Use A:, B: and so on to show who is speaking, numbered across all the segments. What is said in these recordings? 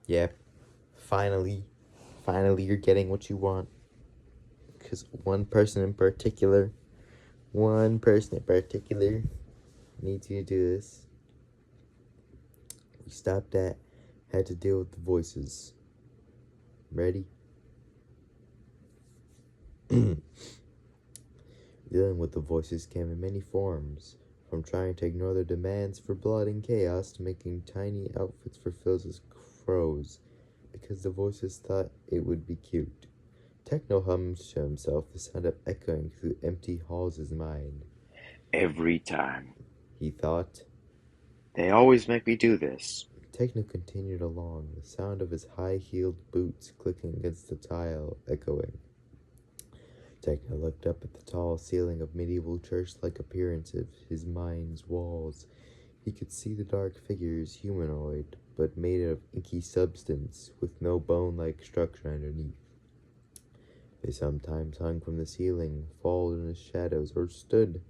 A: Yep, finally you're getting what you want. Because one person in particular needs you to do this. We stopped at, had to deal with the voices. Ready? Dealing with the voices came in many forms, from trying to ignore their demands for blood and chaos to making tiny outfits for Phil's as crows, because the voices thought it would be cute. Techno hummed to himself, the sound of echoing through empty halls of his mind.
B: Every time.
A: He thought.
B: They always make me do this.
A: Techno continued along, the sound of his high-heeled boots clicking against the tile echoing. Techno looked up at the tall ceiling of medieval church-like appearance of his mind's walls. He could see the dark figures, humanoid, but made of inky substance, with no bone-like structure underneath. They sometimes hung from the ceiling, followed in his shadows, or stood,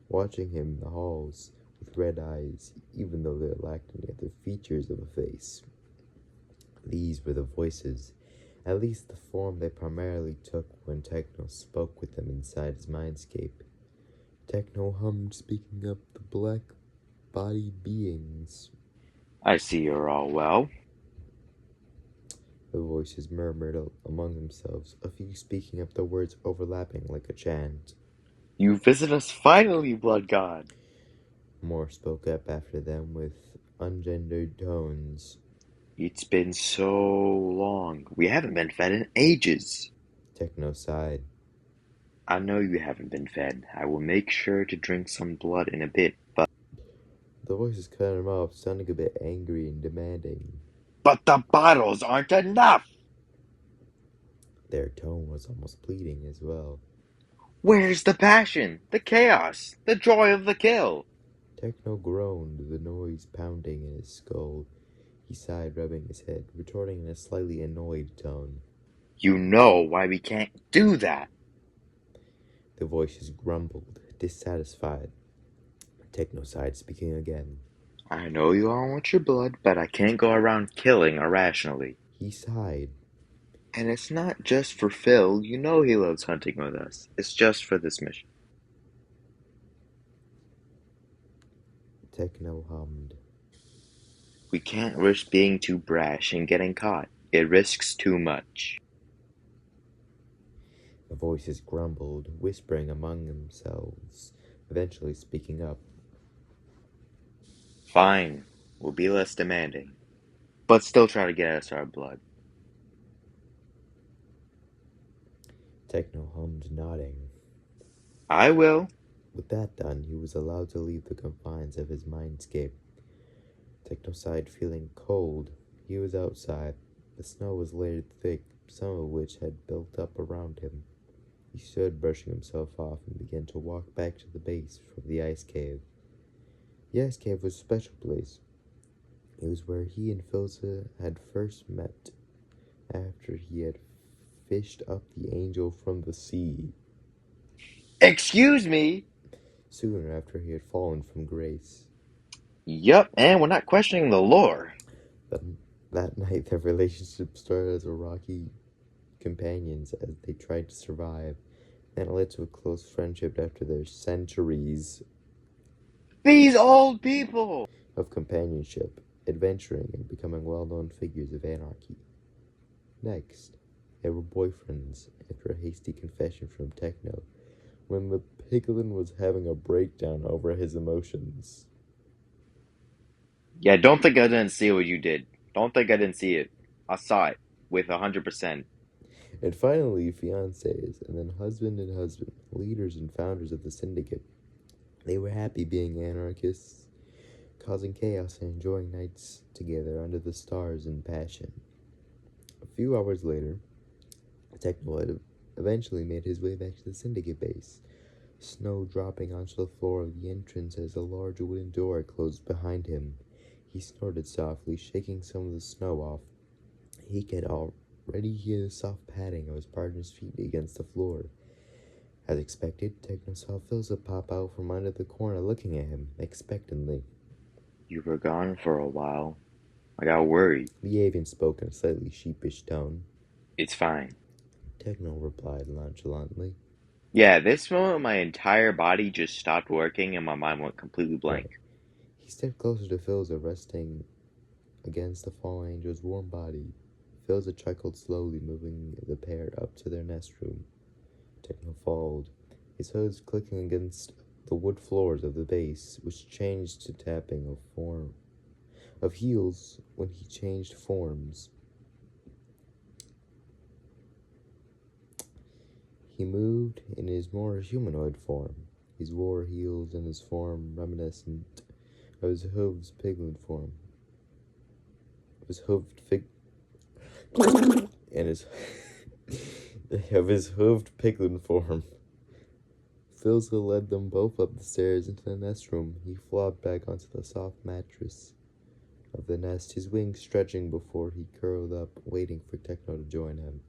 A: watching him in the halls, with red eyes, even though they lacked any other features of a face. These were the voices, at least the form they primarily took when Techno spoke with them inside his mindscape. Techno hummed, speaking up the black-bodied beings.
B: I see you're all well.
A: The voices murmured among themselves, a few speaking up the words overlapping like a chant.
B: You visit us finally, blood god.
A: More spoke up after them with ungendered tones.
B: It's been so long. We haven't been fed in ages.
A: Techno sighed.
B: I know you haven't been fed. I will make sure to drink some blood in a bit, but
A: The voices cut him off, sounding a bit angry and demanding.
B: the bottles aren't enough!
A: Their tone was almost pleading as well.
B: Where's the passion, the chaos, the joy of the kill?
A: Techno groaned, the noise pounding in his skull. He sighed, rubbing his head, retorting in a slightly annoyed tone.
B: You know why we can't do that.
A: The voices grumbled, dissatisfied. Techno sighed, speaking again.
B: I know you all want your blood, but I can't go around killing irrationally.
A: He sighed.
B: And it's not just for Phil. You know he loves hunting with us. It's just for this mission.
A: Techno hummed.
B: We can't risk being too brash and getting caught. It risks too much.
A: The voices grumbled, whispering among themselves, eventually speaking up.
B: Fine, we'll be less demanding, but still try to get us our blood.
A: Techno hummed, nodding.
B: I will.
A: With that done, he was allowed to leave the confines of his mindscape. Techno sighed, feeling cold. He was outside. The snow was layered thick, some of which had built up around him. He stood, brushing himself off, and began to walk back to the base from the ice cave. The ice cave was a special place. It was where he and Philza had first met, after he had fished up the angel from the sea,
B: Excuse me?
A: soon after he had fallen from grace.
B: Yup, and we're not questioning the lore.
A: That night, their relationship started as a rocky companions as they tried to survive. Then it led to a close friendship after their centuries
B: These old people!
A: of companionship, adventuring, and becoming well-known figures of anarchy. Next, they were boyfriends after a hasty confession from Techno, when the piglin was having a breakdown over his emotions.
B: Yeah, don't think I didn't see what you did. Don't think I didn't see it. I saw it with 100%.
A: And finally, fiancés, and then husband and husband, leaders and founders of the syndicate. They were happy being anarchists, causing chaos and enjoying nights together under the stars in passion. A few hours later, Techno had eventually made his way back to the syndicate base, snow dropping onto the floor of the entrance as a large wooden door closed behind him. He snorted softly, shaking some of the snow off. He could already hear the soft padding of his partner's feet against the floor. As expected, Techno saw Philza pop out from under the corner looking at him, expectantly.
B: You were gone for a while. I got worried.
A: The avian spoke in a slightly sheepish tone.
B: It's fine.
A: Techno replied nonchalantly.
B: Yeah, this moment my entire body just stopped working and my mind went completely blank.
A: Right. He stepped closer to Philza, resting against the fallen angel's warm body. Philza chuckled slowly, moving the pair up to their nest room. Techno followed, his hooves clicking against the wood floors of the base, which changed to tapping of heels when he changed forms. He moved in his more humanoid form, his war heels and his form reminiscent of his hooves piglin form. Of his hooved and his of his hooved piglin form. Philza led them both up the stairs into the nest room. He flopped back onto the soft mattress of the nest, his wings stretching before he curled up, waiting for Techno to join him.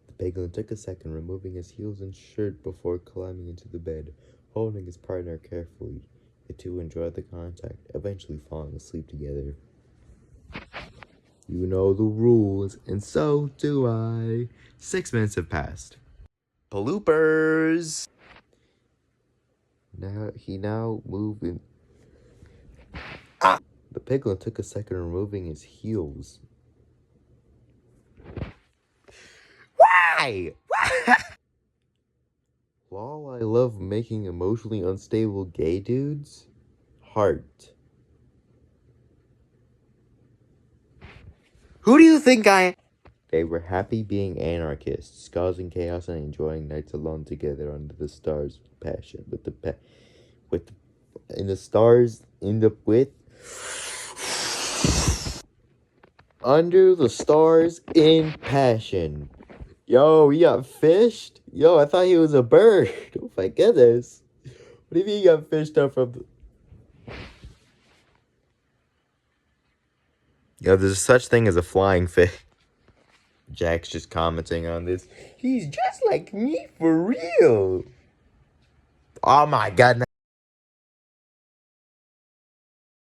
A: The piglin took a second, removing his heels and shirt before climbing into the bed, holding his partner carefully. The two enjoyed the contact, eventually falling asleep together. You know the rules, and so do I. 6 minutes have passed. Bloopers! Now moved in. The piglin took a second, removing his heels. Why? While I love making emotionally unstable gay dudes, heart. Who do you think I am? They were happy being anarchists, causing chaos and enjoying nights alone together under the stars with passion. Under the stars in passion. Yo, he got fished? Yo, I thought he was a bird. Oh my goodness. What do you mean he got fished up from the... Yo, there's such thing as a flying fish. Jack's just commenting on this. He's just like me for real. Oh my goodness.